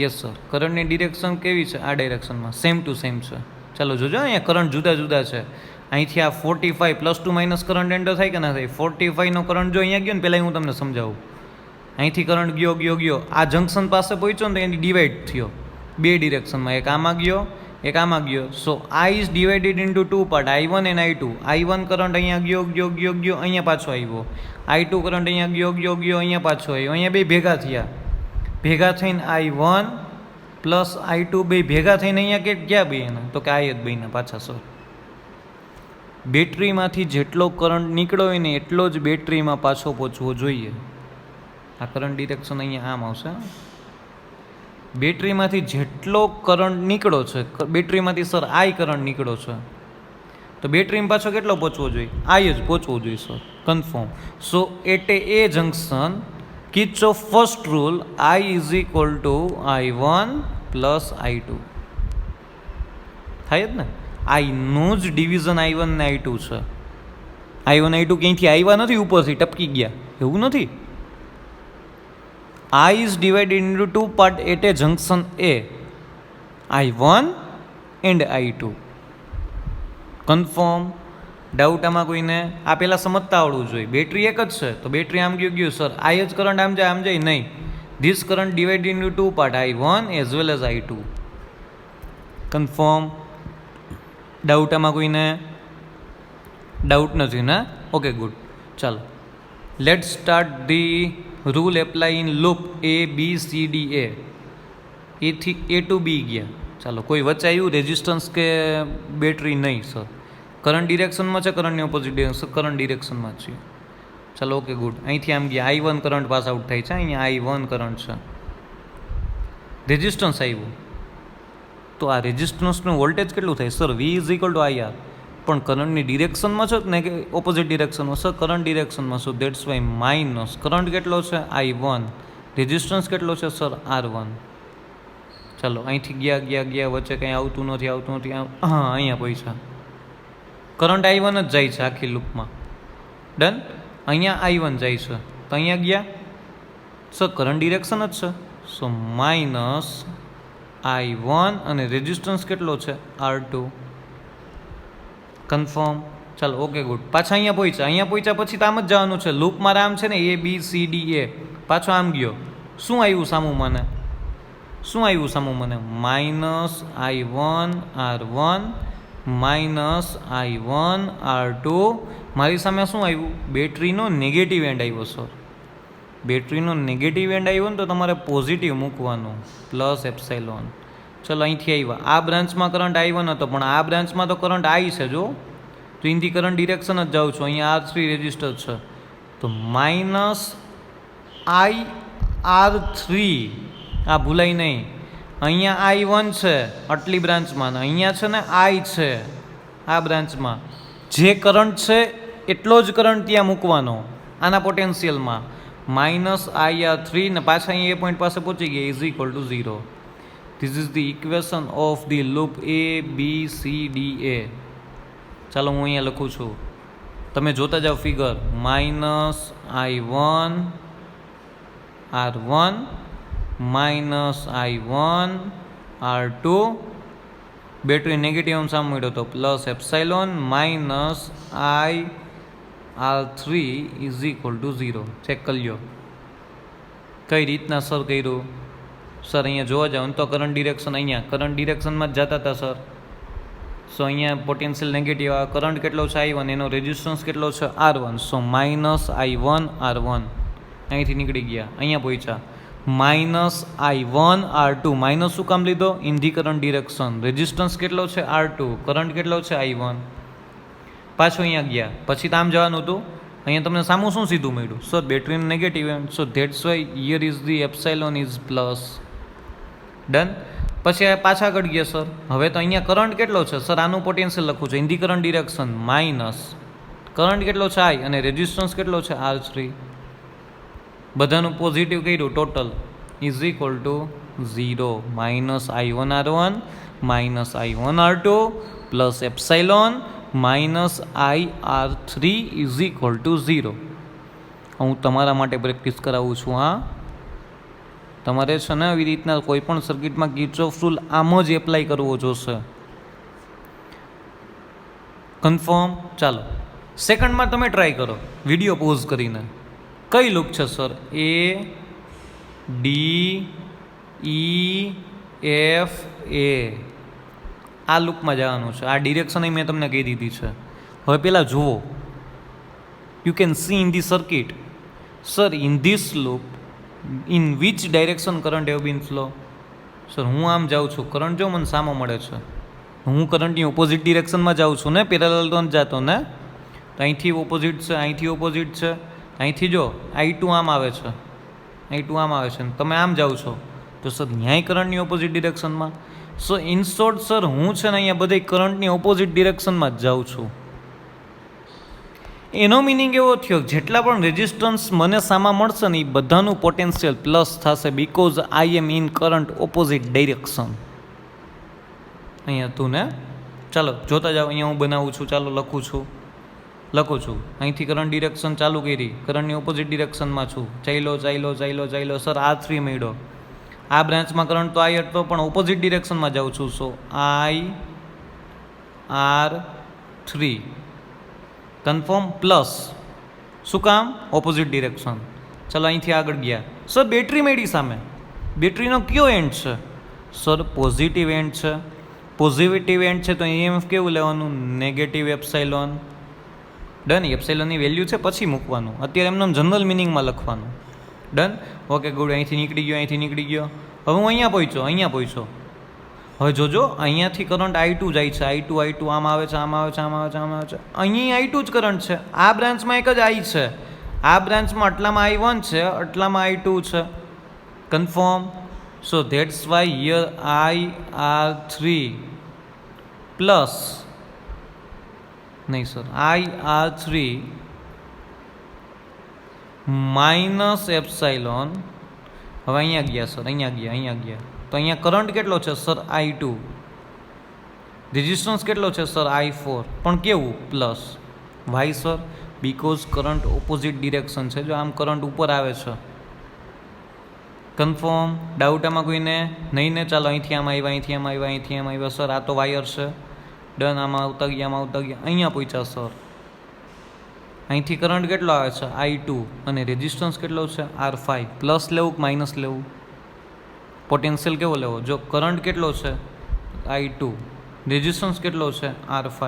યસ સર, કરંટની ડિરેક્શન કેવી છે? આ ડાયરેક્શનમાં સેમ ટુ સેમ છે. ચાલો જોજો, અહીંયા કરંટ જુદા જુદા છે. અહીંથી આ 45 plus two minus current enter થાય કે ના થાય? 45નો કરંટ જો અહીંયા ગયો ને, પહેલાં હું તમને સમજાવું. અહીંથી કરંટ ગયો, આ જંકશન પાસે પહોંચ્યો ને તો એની ડિવાઈડ થયો બે ડિરેક્શનમાં, એક આમાં ગયો, એક આમાં ગયો. સો આ is divided into two part, I1 and I2. I1 current અહીંયા ગયો, અહીંયા પાછો આવ્યો. I2 કરંટ અહીંયા ગયો, અહીંયા પાછો આવ્યો. અહીંયા બે ભેગા થયા, ભેગા થઈને I1 પ્લસ I2 બે ભેગા થઈને અહીંયા કે ક્યાં બે એના? તો કે આ જ બેના પાછા. સર બેટરીમાંથી જેટલો કરંટ નીકળ્યો હોય ને એટલો જ બેટરીમાં પાછો પહોંચવો જોઈએ. આ કરંટ ડિરેક્શન અહીંયા આમ આવશે. બેટરીમાંથી જેટલો કરંટ નીકળ્યો છે, બેટરીમાંથી સર આઈ કરંટ નીકળ્યો છે, તો બેટરીમાં પાછો કેટલો પહોંચવો જોઈએ? આઈ જ પહોંચવો જોઈએ sir. Confirm? So at a junction Kirchhoff first rule I is equal to I1 plus I2 થાય જ ને? આઈનું જ ડિવિઝન I1 ને I2 છે. I1 I2 ક્યાંયથી આવ્યા નથી, ઉપરથી ટપકી ગયા, એવું નથી. I is divided into two part at a junction A, I1 and I2. Confirm? Doubt આમાં કોઈને? આ પહેલાં સમજતા આવડવું જોઈએ. બેટરી એક જ છે તો બેટરી આમ ગયું સર, આઈ જ કરંટ આમ જાય નહીં. This current divide into two part, I1 as well as I2. Confirm? Doubt આમાં કોઈને? ડાઉટ નથી ને? Okay good. ચાલો let start the rule apply in loop A B C D A, એથી A ટુ B ગયા. ચાલો, કોઈ વચ્ચે આવ્યું રેઝિસ્ટન્સ કે બેટરી? નહીં સર. કરંટ ડિરેક્શનમાં છે, કરંટની ઓપોઝિટ ડિરેક્શન, કરંટ ડિરેક્શનમાં છે. ચાલો, ઓકે, ગુડ. અહીંથી આમ ગયા, I1 કરંટ પાસ આઉટ થાય છે, અહીંયા I1 કરંટ છે. રેઝિસ્ટન્સ આવ્યું તો આ રેઝિસ્ટન્સનું વોલ્ટેજ કેટલું થાય? Sir V is equal to IR. પણ કરંટની ડિરેક્શનમાં છો ને કે ઓપોઝિટ ડિરેક્શનમાં? સર કરંટ ડિરેક્શનમાં. So that's why minus current કેટલો છે? I1. રેઝિસ્ટન્સ કેટલો છે? Sir R1. ચાલો, અહીંથી ગયા વચ્ચે કંઈ આવતું નથી. હા, અહીંયા પૈસા કરંટ I1 જ જાય છે આખી લૂપમાં. ડન. અહીંયા I1 જાય છે તો અહીંયા ગયા સર કરંટ ડિરેક્શન જ છે. સો માઇનસ I1 અને રેઝિસ્ટન્સ કેટલો છે? R2. કન્ફર્મ. ચાલો, ઓકે, ગુડ. પાછા અહીંયા પહોંચ્યા પછી તો આમ જ જવાનું છે. લૂપ મારા આમ છે ને A B C D A. પાછો આમ ગયો. શું આવ્યું સામું મને? Minus I1 R1 minus I1 R2. મારી સામે શું આવ્યું? બેટરીનો નેગેટિવ એન્ડ આવ્યો. સર બેટરીનો નેગેટિવ એન્ડ આવ્યો ને તો તમારે પોઝિટિવ મૂકવાનું, પ્લસ એપ્સાઇલોન. ચલો, અહીંથી આવ્યા. આ બ્રાન્ચમાં કરંટ I1 હતો, પણ આ બ્રાન્ચમાં તો કરંટ I છે. જો તો અહીંથી કરંટ ડિરેક્શન જ જાઉં છું. અહીંયા R3 રેઝિસ્ટર છે તો માઇનસ IR3. આ ભૂલાય નહીં. અહીંયા I1 છે આટલી બ્રાન્ચમાં, અહીંયા છે ને I છે આ બ્રાન્ચમાં. જે કરંટ છે એટલો જ કરંટ ત્યાં મૂકવાનો આના પોટેન્શિયલમાં. માઇનસ IR3 ને પાછા અહીંયા એ પોઈન્ટ પાસે પહોંચી ગયા, is equal to 0. This is the equation of the loop A B C D A. ચાલો, હું અહીંયા લખું છું, તમે જોતા જાઓ figure. Minus I1 R1 minus I1 R2. Battery negative સામે મળ્યો તો plus epsilon minus IR3 is equal to 0. Check કરી લો કઈ રીતના સર કર્યું. સર અહીંયા જોવા જાઓ તો કરંટ ડિરેક્શન અહીંયા કરંટ ડિરેક્શનમાં જ જતા હતા સર. સો અહીંયા પોટેન્શિયલ નેગેટિવ. આ કરંટ કેટલો છે? I1. એનો રેઝિસ્ટન્સ કેટલો છે? R1. સો માઇનસ I1 R1. અહીંથી નીકળી ગયા, અહીંયા પહોંચ્યા. Minus I1 R2. માઇનસ શું કામ લીધો? In the current direction. Resistance કેટલો છે? R2. કરંટ કેટલો છે? I1. પાછું અહીંયા ગયા, પછી તો આમ જવાનું હતું. અહીંયા તમને સામું શું સીધું મળ્યું? સર બેટરીનું negative end. So that's why here is the epsilon is plus. Done. પછી પાછા આગળ ગયા સર. હવે તો અહીંયા કરંટ કેટલો છે? સર આનું પોટેન્શિયલ લખું છું. In the current direction minus current કેટલો છે? I. અને રેઝિસ્ટન્સ કેટલો છે? R3. બધાનું પોઝિટિવ કર્યું total is equal to 0. Minus I1 R1 minus I1 R2 plus epsilon minus IR3 is equal to 0. હું તમારા માટે પ્રેક્ટિસ કરાવું છું. હા, તમારે છે ને આવી રીતના કોઈ પણ સર્કિટમાં કિર્ચોફ રૂલ આમ જ એપ્લાય કરવો જોશે. કન્ફર્મ. ચાલો, સેકન્ડમાં તમે ટ્રાય કરો વિડીયો પોઝ કરીને. કઈ લૂપ છે sir? A D E F A. આ લૂપમાં જવાનું છે. આ ડિરેક્શન મેં તમને કહી દીધી છે. હવે પહેલાં જુઓ, you can see in the circuit. Sir in this loop in which direction current have been flow? Sir હું આમ જાઉં છું, કરંટ જો મને સામો મળે છે. હું કરંટની ઓપોઝિટ ડિરેક્શનમાં જાઉં છું ને, પેરેલલ તો નથી જતો ને. તો અહીંથી ઓપોઝિટ છે, અહીંથી ઓપોઝિટ છે. અહીંથી જો I2 આમ આવે છે, I2 આમ આવે છે, તમે આમ જાઓ છો તો સર ન્યાય કરંટની ઓપોઝિટ ડિરેક્શનમાં. સો ઇન શોર્ટ સર હું છે ને અહીંયા બધે કરંટની ઓપોઝિટ ડિરેક્શનમાં જ જાઉં છું. એનો મિનિંગ એવો થયો જેટલા પણ રેઝિસ્ટન્સ મને સામા મળશે ને એ બધાનું પોટેન્શિયલ પ્લસ થશે, because I am in current opposite direction. અહીંયા તું ને. ચાલો જોતા જાઓ, અહીંયા હું બનાવું છું. ચાલો લખું છું. અહીંથી કરંટ ડિરેક્શન ચાલુ કરી, કરંટની ઓપોઝિટ ડિરેક્શનમાં છું. ચાલ્યો. સર R3 મળ્યો. આ બ્રાન્ચમાં કરંટ તો I હતો, પણ ઓપોઝિટ ડિરેક્શનમાં જાઉં છું. સો IR3 કન્ફર્મ પ્લસ. શું કામ? Opposite direction. ચાલો અહીંથી આગળ ગયા. સર બેટરી મેળી સામે. બેટરીનો કયો એન્ડ છે? સર પોઝિટિવ એન્ડ છે. પોઝિટિવ એન્ડ છે તો EMF કેવું લેવાનું? Negative epsilon. ડન. એપ્સાઇલોનની વેલ્યુ છે પછી મૂકવાનું, અત્યારે એમને જનરલ મિનિંગમાં લખવાનું. ડન. Okay good. અહીંથી નીકળી ગયો. હવે હું અહીંયા પહોંચ્યો. હવે જોજો અહીંયાથી કરંટ I2 જાય છે, I2 આમ આવે છે. અહીં I2 જ કરંટ છે. આ બ્રાન્ચમાં એક જ I છે, આ બ્રાન્ચમાં આટલામાં I1 છે, આટલામાં I2 છે. Confirm. So that's why here IR3 plus નહીં સર IR3 માઇનસ એપ્સાઇલોન. હવે અહીંયા ગયા સર, અહીંયા ગયા. તો અહીંયા કરંટ કેટલો છે સર I2, રેઝિસ્ટન્સ કેટલો છે સર I4, પણ કેવું plus. Why sir? Because current opposite direction છે. જો આમ કરંટ ઉપર આવે છે. કન્ફર્મ. ડાઉટ આમાં કોઈને નહીં ને? ચાલો અહીંથી આમ આવ્યા. સર આ તો વાયર છે. ડન. આમાં આવતા ગયા. અહીંયા પહોંચ્યા સર. અહીંથી કરંટ કેટલો આવે છે I2 અને રેઝિસ્ટન્સ કેટલો છે R5. પ્લસ લેવું કે માઇનસ લેવું? પોટેન્શિયલ કેવો લેવો? જો કરંટ કેટલો છે I2, રેઝિસ્ટન્સ કેટલો છે R5,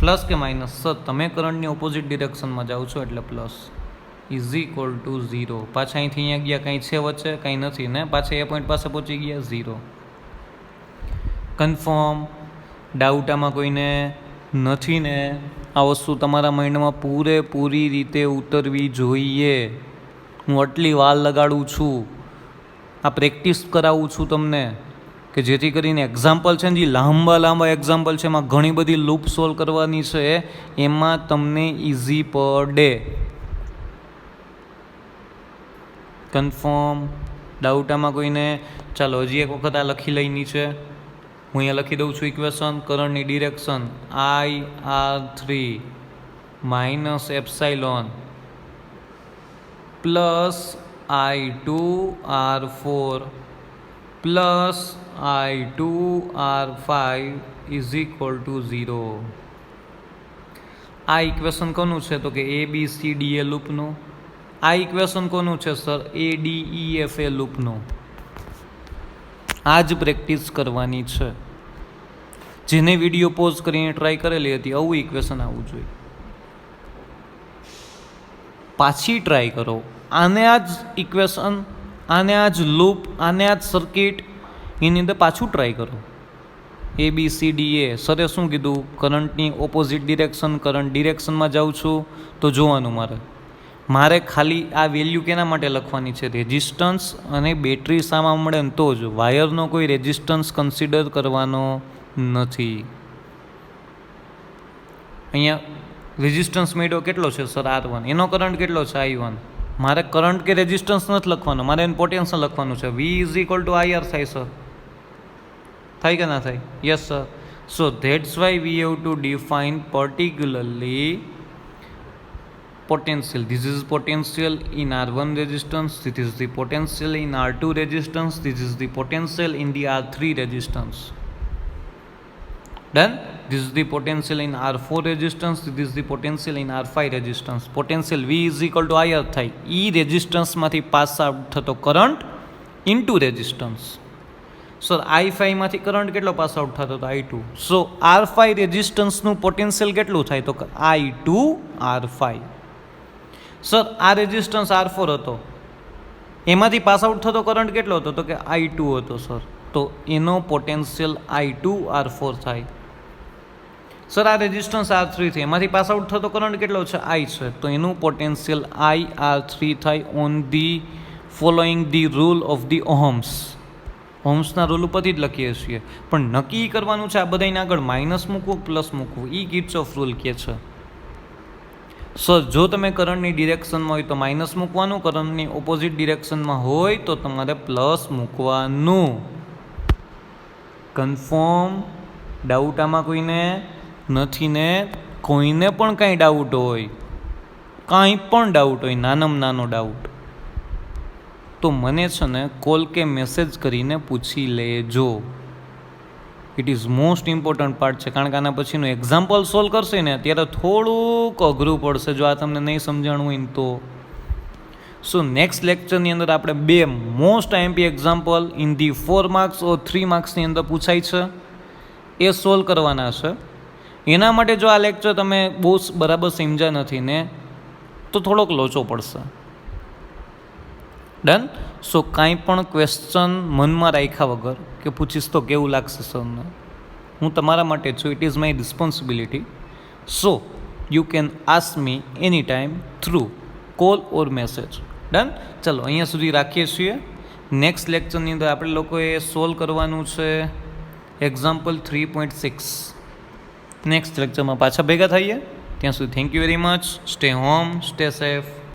પ્લસ કે માઇનસ? સર તમે કરંટની ઓપોઝિટ ડિરેક્શનમાં જાઓ છો એટલે પ્લસ. Is equal to 0. પાછા અહીંથી અહીંયા ગયા, કાંઈ છે વચ્ચે? કાંઈ નથી ને? પાછા એ પોઈન્ટ પાસે પહોંચી ગયા 0. કન્ફર્મ. ડાઉટ આમાં કોઈને નથી ને? આ વસ્તુ તમારા માઇન્ડમાં પૂરેપૂરી રીતે ઉતરવી જોઈએ. હું આટલી વાર લગાડું છું, આ પ્રેક્ટિસ કરાવું છું તમને, કે જેથી કરીને એક્ઝામ્પલ છે ને, જે લાંબા એક્ઝામ્પલ છે એમાં ઘણી બધી લૂપ સોલ્વ કરવાની છે, એમાં તમને ઇઝી પડે. કન્ફર્મ. ડાઉટ આમાં કોઈને? ચાલો હજી એક વખત આ લખી લઈ નીચે. હું અહીંયા લખી દઉં છું ઇક્વેશન. કરંટની direction IR3 minus epsilon plus I2 R4 plus I2 R5 is equal to 0. આ ઇક્વેશન કોનું છે? તો કે ABCDE લૂપનું. આ ઇક્વેશન કોનું છે સર? ADEFA લૂપનું. આ જ પ્રેક્ટિસ કરવાની છે. જેને વિડીયો પોઝ કરીને ટ્રાય કરેલી હતી, આવું ઇક્વેશન આવવું જોઈએ. પાછી ટ્રાય કરો. આને આ જ ઇક્વેશન, આને આ જ લૂપ, આને આ જ સર્કિટ, એની અંદર પાછું ટ્રાય કરો. ABCDE. સરે શું કીધું? કરંટની ઓપોઝિટ ડિરેક્શન. કરંટ ડિરેક્શનમાં જાઉં છું તો જોવાનું મારે ખાલી આ વેલ્યુ કેના માટે લખવાની છે? રેઝિસ્ટન્સ અને બેટરી સામા મળે ને તો જ. વાયરનો કોઈ રેઝિસ્ટન્સ કન્સિડર કરવાનો નથી. અહીંયા રેઝિસ્ટન્સ મળ્યો કેટલો છે સર R1, એનો કરંટ કેટલો છે I1. મારે કરંટ કે રેઝિસ્ટન્સ નથી લખવાનો, મારે એને પોટેન્શિયલ લખવાનું છે. V is equal to IR થાય સર. થાય કે ના થાય? Yes sir. So that's why we have to define particularly potential. This is potential in R1 resistance, this is the potential in R2 resistance, this is the potential in the R3 resistance. Done? This is the potential in R4 resistance, this is the potential in R5 resistance. Potential V is equal to IR થાય. E resistance માંથી pass out થતો current into resistance. Sir I5 માંથી current કેટલો pass out થતો? I2. સો R5 રેઝિસ્ટન્સનું potential કેટલું થાય? તો I2 R5. Sir આ રેઝિસ્ટન્સ R4 હતો, એમાંથી પાસ આઉટ થતો કરંટ કેટલો હતો? તો કે I2 હતો સર. તો એનો પોટેન્શિયલ I2 R4 થાય. સર આ રેઝિસ્ટન્સ R3 છે, એમાંથી પાસ આઉટ થતો કરંટ કેટલો છે? I છે. તો એનું પોટેન્શિયલ IR3 થાય on the following the rule of the ઓહમ્સના રૂલ ઉપરથી જ લખીએ છીએ. પણ નક્કી કરવાનું છે આ બધાને આગળ માઇનસ મૂકવું પ્લસ મૂકવું, એ કિર્ચોફ રૂલ કહે છે. સો જો તમે કરંટની ડિરેક્શનમાં હોય તો માઇનસ મૂકવાનું, કરંટની ઓપોઝિટ ડિરેક્શનમાં હોય તો તમારે પ્લસ મૂકવાનું. કન્ફર્મ. ડાઉટ આમાં કોઈને નથી ને? કોઈને પણ કાંઈ ડાઉટ હોય, કાંઈ પણ ડાઉટ હોય, નાનામાં નાનો ડાઉટ, તો મને છે ને કોલ કે મેસેજ કરીને પૂછી લેજો. It is most important part છે, કારણ કે આના પછીનું એક્ઝામ્પલ સોલ્વ કરશે ને ત્યારે થોડુંક અઘરું પડશે જો આ તમને નહીં સમજાણું હોય તો. સો નેક્સ્ટ લેક્ચરની અંદર આપણે 2 most IMP example in the 4 marks ઓર 3 માર્ક્સની અંદર પૂછાય છે, એ સોલ્વ કરવાના છે. એના માટે જો આ લેક્ચર તમે બહુ બરાબર સમજ્યા નથી ને તો થોડોક લોચો પડશે. ડન. સો કાંઈ પણ ક્વેશ્ચન મનમાં રાખ્યા વગર કે પૂછીશ તો કેવું લાગશે સરને, હું તમારા માટે છું. It is my responsibility. So you can ask me any time through call or message. Done. ચલો અહીંયા સુધી રાખીએ છીએ. નેક્સ્ટ લેક્ચરની અંદર આપણે લોકોએ સોલ્વ કરવાનું છે એક્ઝામ્પલ 3.6. નેક્સ્ટ લેક્ચરમાં પાછા ભેગા થઈએ. ત્યાં સુધી thank you very much. Stay home, stay safe.